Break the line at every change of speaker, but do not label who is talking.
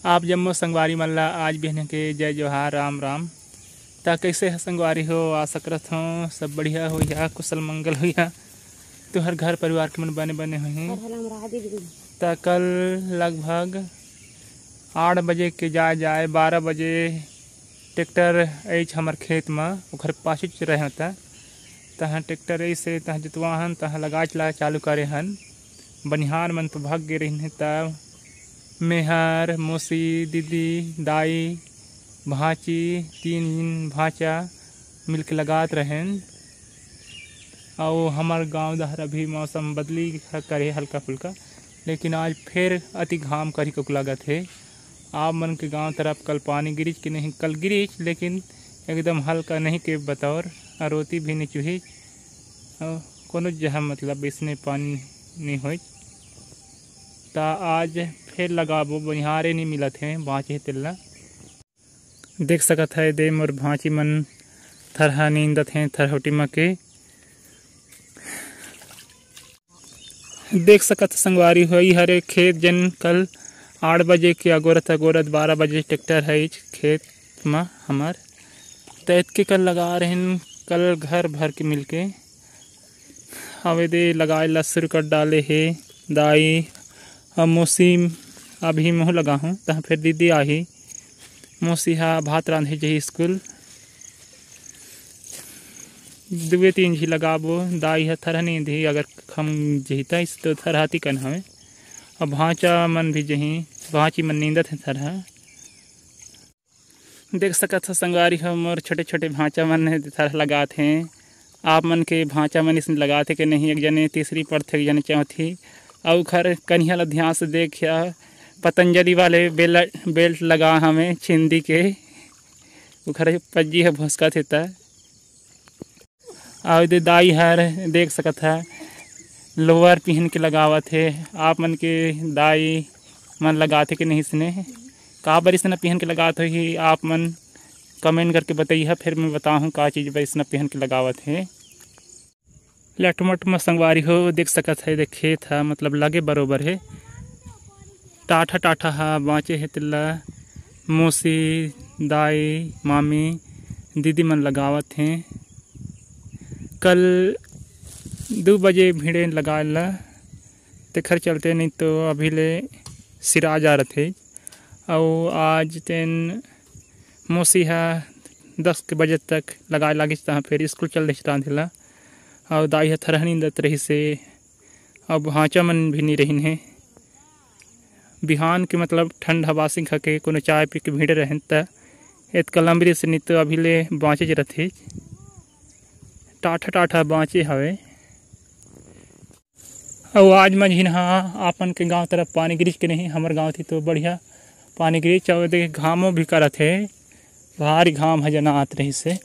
आप जम्मो संगवारी मन ला आज बिहने के जय जोहार राम राम। ता कैसे है संगवारी हो, आशा करत हो सब बढ़िया हो या कुशल मंगल हो या तो हर घर परिवार के मन बने बने हुए। ता कल लगभग 8 बजे के जाए 12 बजे ट्रैक्टर ऐच हमार खेत में ओखर पाछे रहे होता तहाँ ट्रैक्टर ऐसे तहाँ जोतवा हन तहाँ लगा चला चालू करे हन। बनिहार मन तो भाग गे रही तब मेहर मौसी दीदी दाई भाची 3 भाचा मिलके लगात रहें। और हमार गांव दहर अभी मौसम बदली करे हल्का फुल्का, लेकिन आज फिर अति घाम करी को लागत है। आप मन के गांव तरफ कल पानी गिरिच कि नहीं, कल गिरिच लेकिन एकदम हल्का नहीं के बतौर अरोती भी नहीं चुही कोनो जहाँ मतलब इसने पानी नहीं हो। ता आज फिर लगाबो बनिहारे नहीं मिलत हैं भाची तिल्ला देख सकत है दे मोर भाची मन थरहा नींदत हैं थरहोटी म के देख सकत संगवारी होई हरे खेत जन कल 8 बजे के अगोरत 12 बजे ट्रैक्टर है खेत में हमार तैत के कल लगा रहे कल घर भर के मिलके हवे दे लगाए ला शुरू कर डाले है। दाई मौसी अभी मोह लगा हूँ तहाँ फिर दीदी आई मौसी हा भात रांधे जही स्कूल 2-3 झी लगाबो। दाई है थरह नहीं दी अगर खम जहीता इस तो थरहाती कन हमें। अब भाचा मन भी जही भाची मन नींदत है थरहा देख सकत हो संगवारी हो मोर छोटे छोटे भाचा मन थरह लगात हैं। आप मन के भाचा मन इसमें लगाते कि नहीं, एक जने तीसरी पढ़ते एक जने चौथी और खर कन्हैया ला ध्यान से देखिया पतंजलि वाले बेल्ट लगा हमें छिंदी के उखर पज्जी है भोसका थे और दे दाई हर देख सकत है लोअर पहन के लगावत है। आप मन के दाई मन लगाते कि नहीं इसने का बर इसने पहन के लगाते हो ही आप मन कमेंट करके बताइए, फिर मैं बताऊँ का चीज़ बर इसने पहन के लगावत है। लटमट में संगवारी हो देख सकत है देख खेत है मतलब लगे बरोबर है टाठा टाठा हा बाँचे है तिल्ला मौसी दाई मामी दीदी मन लगावत हैं। कल 2 बजे भीड़े लगा ला तेखर चलते नहीं तो अभी ले सिरा जा रहे थे। और आज तेन मौसी हा 10 बजे तक लगा लगी तहाँ फिर स्कूल चल रही रांधेला और दाई है थरह नींदत रही से। अब भाचा मन भी नहीं रही है बिहान के मतलब ठंड हवासी खा के कोनो चाय पी के भीड़ रहें इत कलम्बरी से नहीं तो अभी ले बाँचे रथे टाठा टाठा बाँचे हवे। और आज मझिन हाँ आपन के गांव तरफ पानी गिरिच के नहीं, हमार गांव थी तो बढ़िया पानी गिरिच और देखे घामों भी करत है भारी घाम है जना आत रही से।